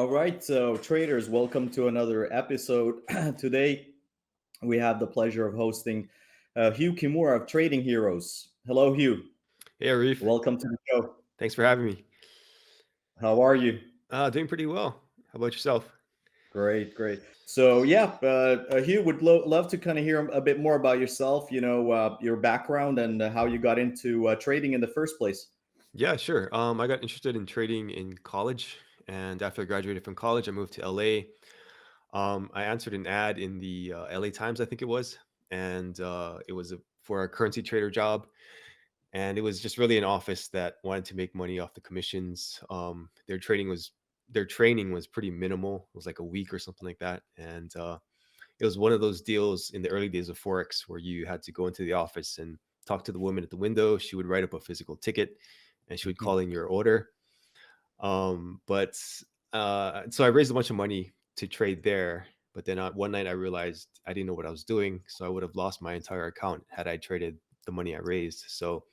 All right, so traders, welcome to another episode. Today, we have the pleasure of hosting Hugh Kimura of Trading Heroes. Hello, Hugh. Hey, Arif. Welcome to the show. Thanks for having me. How are you? Doing pretty well. How about yourself? Great, great. So, yeah, Hugh, would love to kind of hear a bit more about yourself, your background and how you got into trading in the first place. Yeah, sure. I got interested in trading in college, and after I graduated from college, I moved to LA. I answered an ad in the LA Times, I think it was, and it was for a currency trader job. And it was just really an office that wanted to make money off the commissions. Their training was pretty minimal. It was like a week or something like that, and it was one of those deals in the early days of Forex where you had to go into the office and talk to the woman at the window. She would write up a physical ticket and she would Mhm. call in your order. But so I raised a bunch of money to trade there. But then one night I realized I didn't know what I was doing. So I would have lost my entire account had I traded the money I raised. So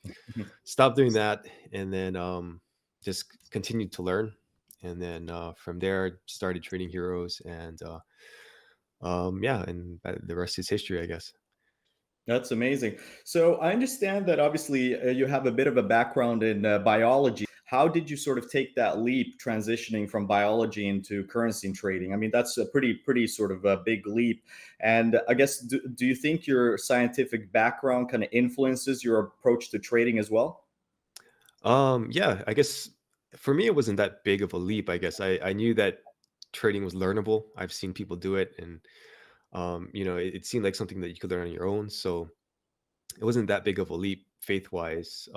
stopped doing that and then just continued to learn. And then from there, I started trading heroes and yeah, and the rest is history, I guess. That's amazing. So, I understand that obviously you have a bit of a background in biology. How did you sort of take that leap transitioning from biology into currency trading? I mean, that's a pretty sort of a big leap. And I guess, do you think your scientific background kind of influences your approach to trading as well? Yeah, I guess for me it wasn't that big of a leap. I guess I knew that trading was learnable. I've seen people do it, and it seemed like something that you could learn on your own. So it wasn't that big of a leap faith wise.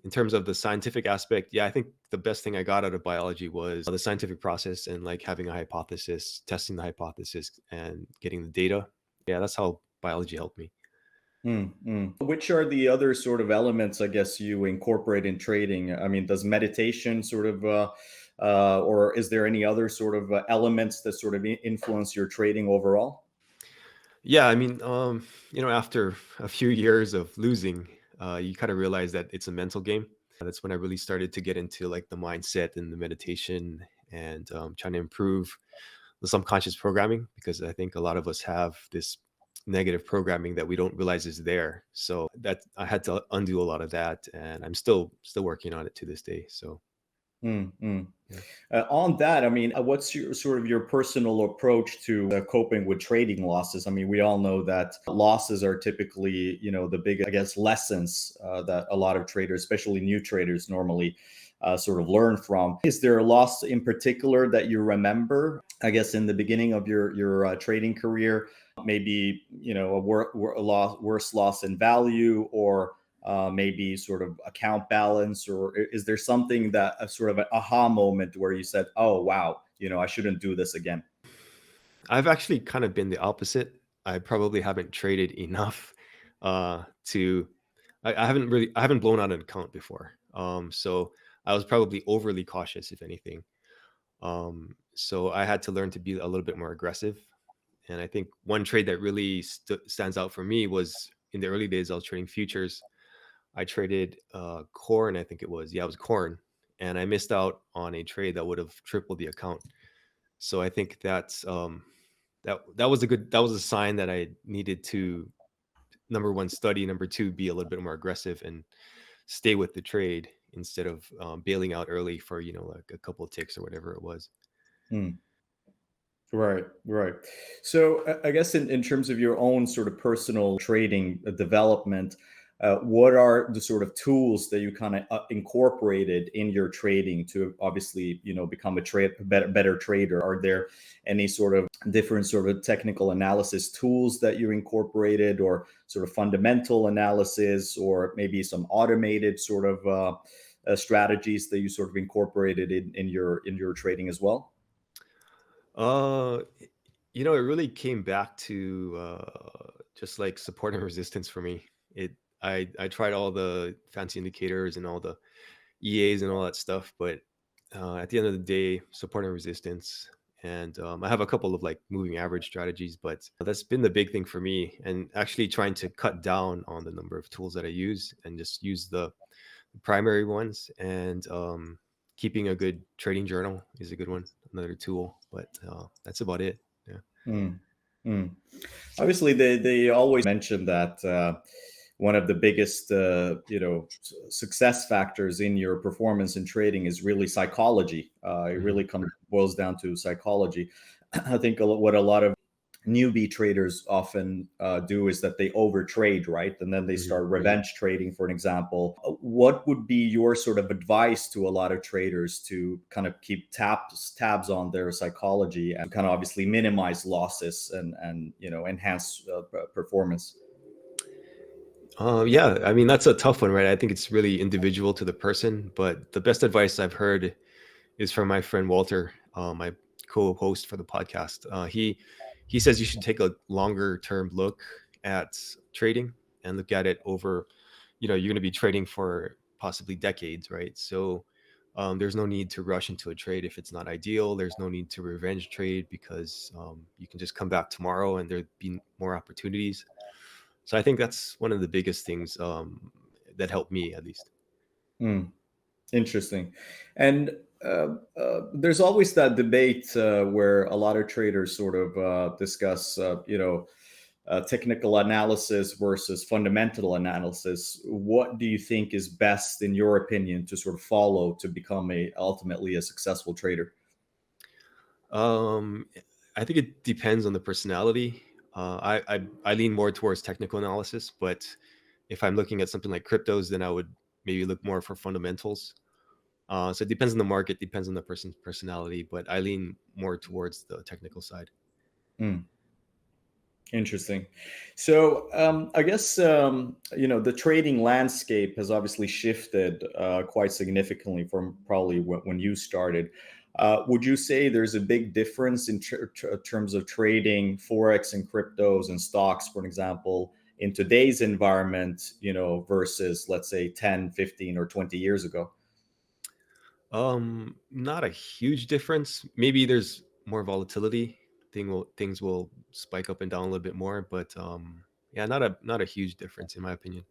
In terms of the scientific aspect, yeah, I think the best thing I got out of biology was the scientific process and like having a hypothesis, testing the hypothesis, and getting the data. Yeah, that's how biology helped me. Which are the other sort of elements, I guess, you incorporate in trading? I mean, does meditation sort of, or is there any other sort of elements that sort of influence your trading overall? Yeah, I mean, after a few years of losing, you kind of realize that it's a mental game. That's when I really started to get into like the mindset and the meditation and trying to improve the subconscious programming because I think a lot of us have this negative programming that we don't realize is there. So that I had to undo a lot of that, and I'm still working on it to this day. So Mm, mm. yeah. On that, I mean, what's your sort of your personal approach to coping with trading losses? I mean, we all know that losses are typically, the big, I guess, lessons that a lot of traders, especially new traders, normally sort of learn from. Is there a loss in particular that you remember? I guess in the beginning of your trading career, maybe a loss, worse loss in value, or maybe sort of account balance, or is there something that a sort of an aha moment where you said, "Oh wow, I shouldn't do this again." I've actually kind of been the opposite. I probably haven't traded enough to I haven't blown out an account before. So I was probably overly cautious if anything. So I had to learn to be a little bit more aggressive. And I think one trade that really stands out for me was in the early days I was trading futures. I traded corn, I think it was. Yeah, it was corn. And I missed out on a trade that would have tripled the account. So I think that was a sign that I needed to number one study, number two be a little bit more aggressive and stay with the trade instead of bailing out early for like a couple of ticks or whatever it was. Hmm. Right, right. So I guess in terms of your own sort of personal trading development, what are the sort of tools that you kind of incorporated in your trading to obviously become a better trader? Are there any sort of different sort of technical analysis tools that you incorporated, or sort of fundamental analysis, or maybe some automated sort of strategies that you sort of incorporated in your trading as well? Uh, it really came back to just like support and resistance for me. I tried all the fancy indicators and all the EAs and all that stuff, but at the end of the day, support and resistance. And I have a couple of like moving average strategies, but that's been the big thing for me. And actually trying to cut down on the number of tools that I use and just use the primary ones. And keeping a good trading journal is a good one, another tool. But that's about it. Yeah. Mm, mm. Obviously, they always mention that one of the biggest success factors in your performance in trading is really psychology. It Mhm. really boils down to psychology. I think what a lot of newbie traders often do is that they overtrade, right? And then they Mhm. start revenge trading, for an example. What would be your sort of advice to a lot of traders to kind of keep tabs on their psychology and kind of obviously minimize losses and enhance performance? Yeah, I mean that's a tough one, right? I think it's really individual to the person, but the best advice I've heard is from my friend Walter, my co-host for the podcast. He says you should take a longer term look at trading and look at it over. You're going to be trading for possibly decades, right? So there's no need to rush into a trade if it's not ideal. There's no need to revenge trade because you can just come back tomorrow and there'd be more opportunities. So I think that's one of the biggest things that helped me at least. Hmm. Interesting. And there's always that debate where a lot of traders sort of discuss, technical analysis versus fundamental analysis. What do you think is best, in your opinion, to sort of follow to become ultimately a successful trader? Um, I think it depends on the personality. I lean more towards technical analysis, but if I'm looking at something like cryptos, then I would maybe look more for fundamentals. So it depends on the market, depends on the person's personality, but I lean more towards the technical side. Hmm. Interesting. So I guess the trading landscape has obviously shifted quite significantly from probably when you started. Would you say there's a big difference in terms of trading forex and cryptos and stocks, for example, in today's environment, versus let's say 10, 15, or 20 years ago? Not a huge difference. Maybe there's more volatility. Things will spike up and down a little bit more, but yeah, not a huge difference in my opinion.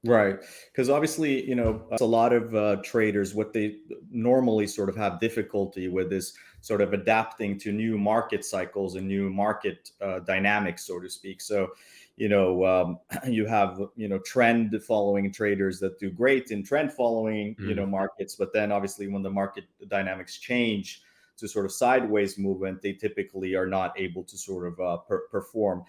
Right. Because obviously, a lot of traders, what they normally sort of have difficulty with is sort of adapting to new market cycles and new market dynamics, so to speak. So, you have, trend following traders that do great in trend following, Mhm. markets. But then obviously, when the market dynamics change to sort of sideways movement, they typically are not able to sort of perform.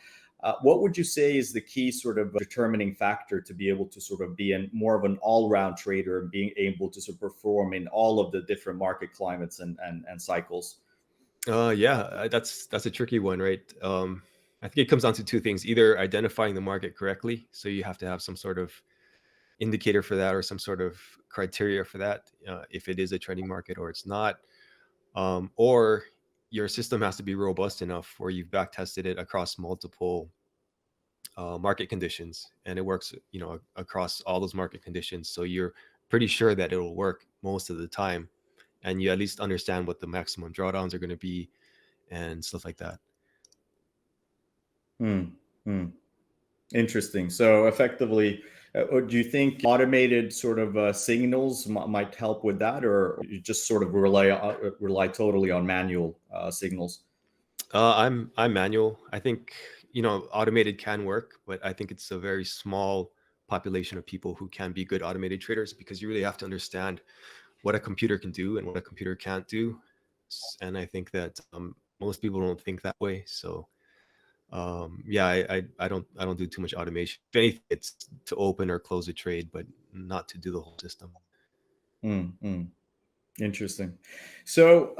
What would you say is the key sort of determining factor to be able to sort of be more of an all-round trader and being able to sort of perform in all of the different market climates and cycles? Yeah, that's a tricky one, right? I think it comes down to two things: either identifying the market correctly, so you have to have some sort of indicator for that, or some sort of criteria for that, if it is a trading market or it's not, or your system has to be robust enough where you've back tested it across multiple market conditions, and it works, across all those market conditions. So you're pretty sure that it'll work most of the time, and you at least understand what the maximum drawdowns are going to be and stuff like that. Hmm. Hmm. Interesting. So effectively, do you think automated sort of signals might help with that, or you just sort of rely totally on manual signals? I'm manual. I think automated can work, but I think it's a very small population of people who can be good automated traders, because you really have to understand what a computer can do and what a computer can't do. And I think that most people don't think that way. So yeah, I don't do too much automation. If anything, it's to open or close a trade, but not to do the whole system. Hmm. Hmm. Interesting. So,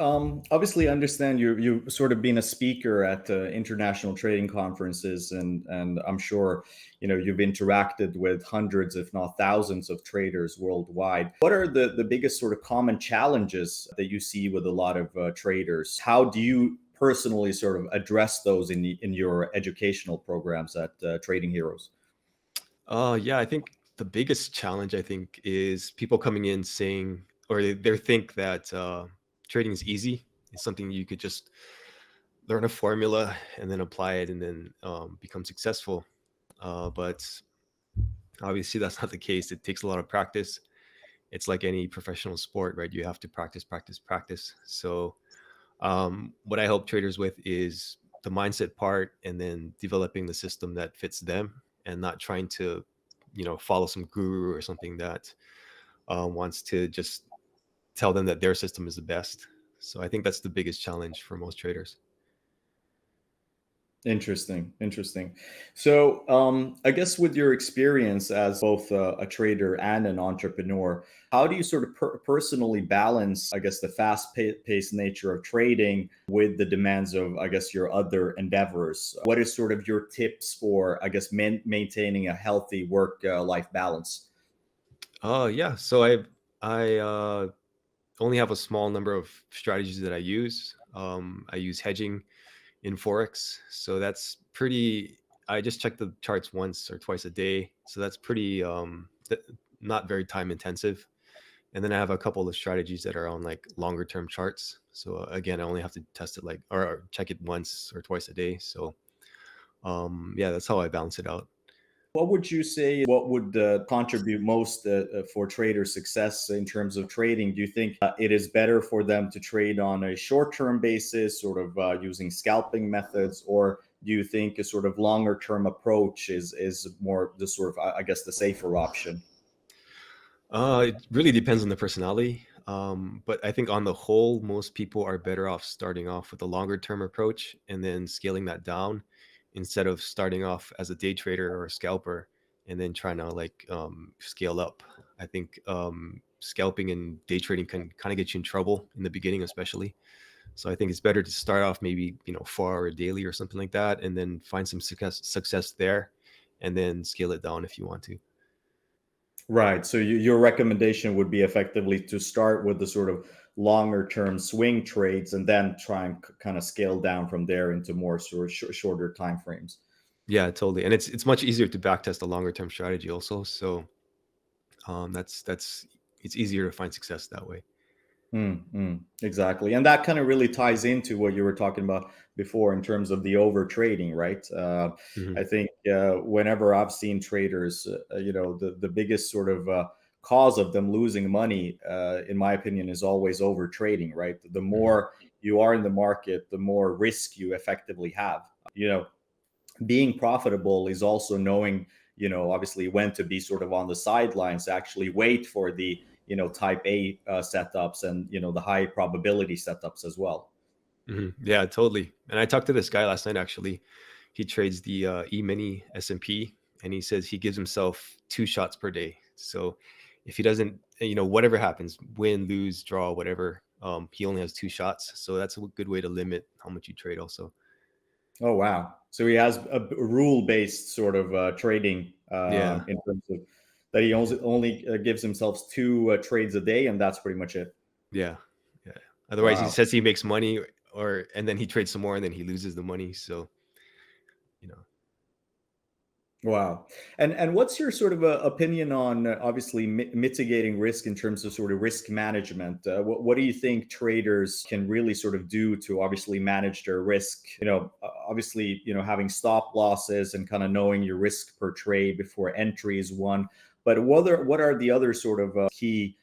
obviously, I understand you sort of been a speaker at international trading conferences, and I'm sure you've interacted with hundreds, if not thousands, of traders worldwide. What are the biggest sort of common challenges that you see with a lot of traders? How do you personally sort of address those in your educational programs at Trading Heroes? Yeah, I think the biggest challenge, I think, is people coming in saying, or they think that trading is easy. It's something you could just learn a formula and then apply it and then become successful. But obviously, that's not the case. It takes a lot of practice, it's like any professional sport, right? You have to practice, practice, practice. So what I help traders with is the mindset part, and then developing the system that fits them, and not trying to, follow some guru or something that wants to just tell them that their system is the best. So I think that's the biggest challenge for most traders. Interesting, interesting. So, I guess with your experience as both a trader and an entrepreneur, how do you sort of personally balance, I guess, the fast-paced nature of trading with the demands of, I guess, your other endeavors? What is sort of your tips for, I guess, maintaining a healthy work-life balance? Yeah. So I only have a small number of strategies that I use. I use hedging in forex, so that's pretty. I just check the charts once or twice a day, so that's pretty not very time intensive. And then I have a couple of strategies that are on like longer term charts. So again, I only have to test it like or check it once or twice a day. So yeah, that's how I balance it out. What would you say? What would contribute most for trader success in terms of trading? Do you think it is better for them to trade on a short-term basis, sort of using scalping methods, or do you think a sort of longer-term approach is more the sort of, I guess, the safer option? It really depends on the personality. But I think on the whole, most people are better off starting off with a longer term approach and then scaling that down, instead of starting off as a day trader or a scalper and then trying to like scale up. I think scalping and day trading can kind of get you in trouble in the beginning, especially. So I think it's better to start off maybe 4 hour daily or something like that, and then find some success there, and then scale it down if you want to. Right. So your recommendation would be effectively to start with the sort of longer term swing trades and then try and kind of scale down from there into more sort of shorter time frames. Yeah, totally. And it's much easier to backtest a longer term strategy also. So that's it's easier to find success that way. Exactly. And that kind of really ties into what you were talking about before in terms of the over trading, right? Hmm. I think whenever I've seen traders, the biggest sort of cause of them losing money, in my opinion, is always over trading, right? The Hmm. more you are in the market, the more risk you effectively have. You know, being profitable is also knowing, obviously when to be sort of on the sidelines, actually wait for the, type A setups and, the high probability setups as well. Hmm. Yeah, totally. And I talked to this guy last night actually. He trades the E-mini S&P, and he says he gives himself 2 shots per day. So if he doesn't, whatever happens, win, lose, draw, whatever, he only has 2 shots. So that's a good way to limit how much you trade also. Oh, wow. So he has a rule based sort of trading Yeah. in terms of that he only gives himself two trades a day, and that's pretty much it. Yeah. Yeah. Otherwise, he Wow. says he makes money, or and then he trades some more and then he loses the money. So, you know. Wow. And what's your sort of opinion on obviously mitigating risk in terms of sort of risk management? What do you think traders can really sort of do to obviously manage their risk? Obviously, having stop losses and kind of knowing your risk per trade before entry is one. But what are the other sort of key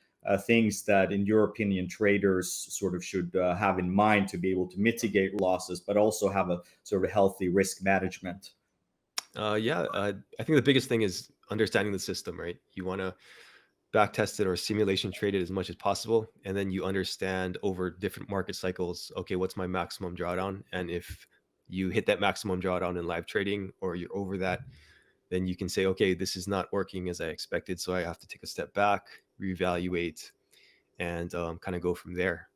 things that, in your opinion, traders sort of should have in mind to be able to mitigate losses, but also have a sort of healthy risk management? Yeah, I think the biggest thing is understanding the system, right? You want to back test it or simulation trade it as much as possible, and then you understand over different market cycles, okay, what's my maximum drawdown? And if you hit that maximum drawdown in live trading, or you're over that, then you can say, okay, this is not working as I expected, so I have to take a step back, reevaluate, and kind of go from there.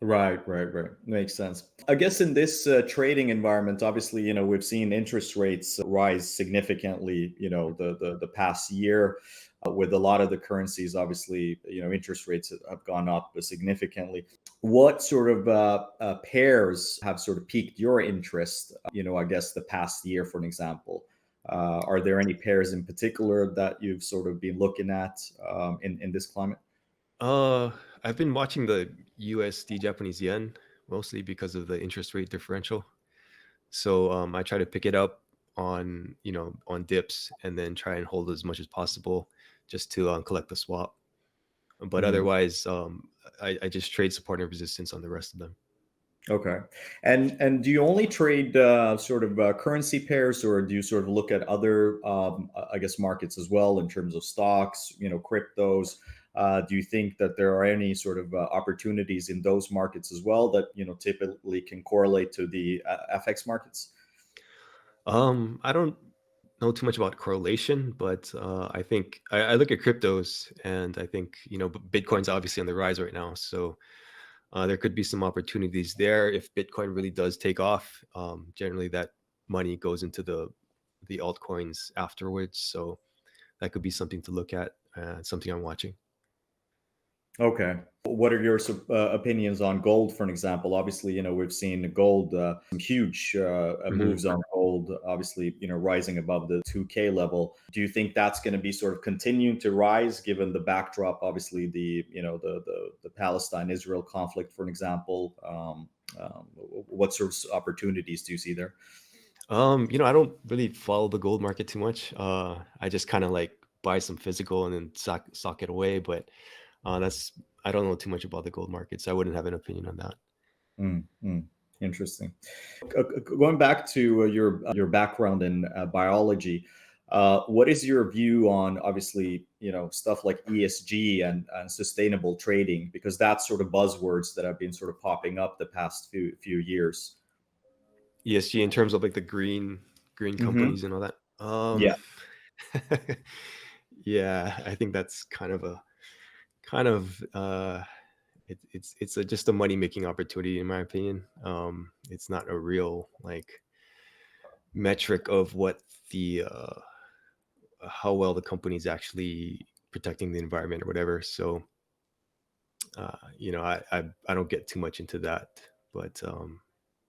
Right, right, right. Makes sense. I guess in this trading environment, obviously, we've seen interest rates rise significantly, the past year. With a lot of the currencies, obviously, interest rates have gone up significantly. What sort of pairs have sort of piqued your interest, I guess the past year, for an example? Are there any pairs in particular that you've sort of been looking at in this climate? Uh, I've been watching the USD Japanese yen mostly because of the interest rate differential. So I try to pick it up on on dips, and then try and hold as much as possible just to collect the swap. But Mhm. otherwise, I just trade support and resistance on the rest of them. Okay. And do you only trade sort of currency pairs, or do you sort of look at other, I guess, markets as well in terms of stocks, cryptos? Do you think that there are any sort of opportunities in those markets as well that typically can correlate to the FX markets? I don't know too much about correlation, but I think I look at cryptos, and I think Bitcoin's obviously on the rise right now, so there could be some opportunities there if Bitcoin really does take off. Generally, that money goes into the altcoins afterwards, so that could be something to look at. Something I'm watching. Okay. What are your opinions on gold, for an example? Obviously, we've seen gold, some huge Mhm. moves on gold, obviously, rising above the 2K level. Do you think that's going to be sort of continuing to rise given the backdrop, obviously, the Palestine-Israel conflict, for an example? What sorts of opportunities do you see there? I don't really follow the gold market too much. I just kind of like buy some physical and then sock it away. But that's I don't know too much about the gold market, so I wouldn't have an opinion on that. Mm, mm. Interesting. Going back to your background in biology, what is your view on obviously stuff like ESG and sustainable trading, because that's sort of buzzwords that have been sort of popping up the past few years. ESG in terms of like the green Hmm. companies and all that. Yeah. Yeah, I think that's kind of just a money making opportunity in my opinion. It's not a real like metric of what the how well the company's actually protecting the environment or whatever. So I don't get too much into that, but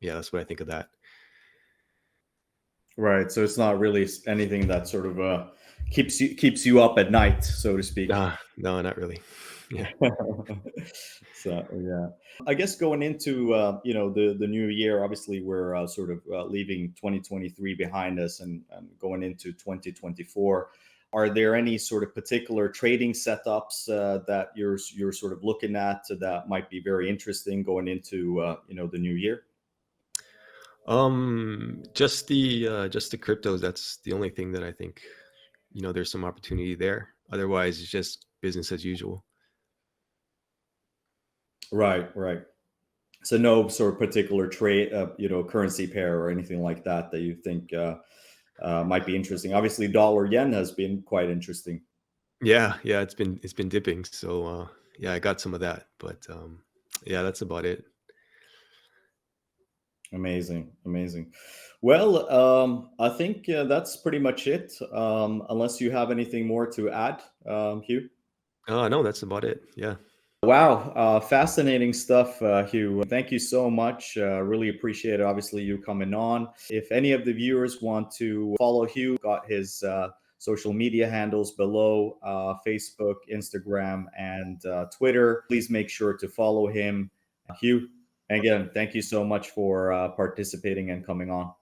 yeah, that's what I think of that. Right. So it's not really anything that sort of keeps you up at night, so to speak. Nah, no, not really. Yeah. So yeah, I guess going into the new year, obviously we're sort of leaving 2023 behind us and going into 2024. Are there any sort of particular trading setups that you're sort of looking at that might be very interesting going into the new year? Just the cryptos. That's the only thing that I think there's some opportunity there. Otherwise, it's just business as usual. Right, right. So no sort of particular trade, currency pair or anything like that you think might be interesting. Obviously, dollar yen has been quite interesting. Yeah, yeah, it's been dipping. So yeah, I got some of that, but yeah, that's about it. Amazing, amazing. Well, I think that's pretty much it. Unless you have anything more to add, Hugh. No, that's about it. Yeah. Wow, fascinating stuff, Hugh. Thank you so much. Really appreciate it. Obviously, you coming on. If any of the viewers want to follow Hugh, got his social media handles below: Facebook, Instagram, and Twitter. Please make sure to follow him, Hugh. Again, thank you so much for participating and coming on.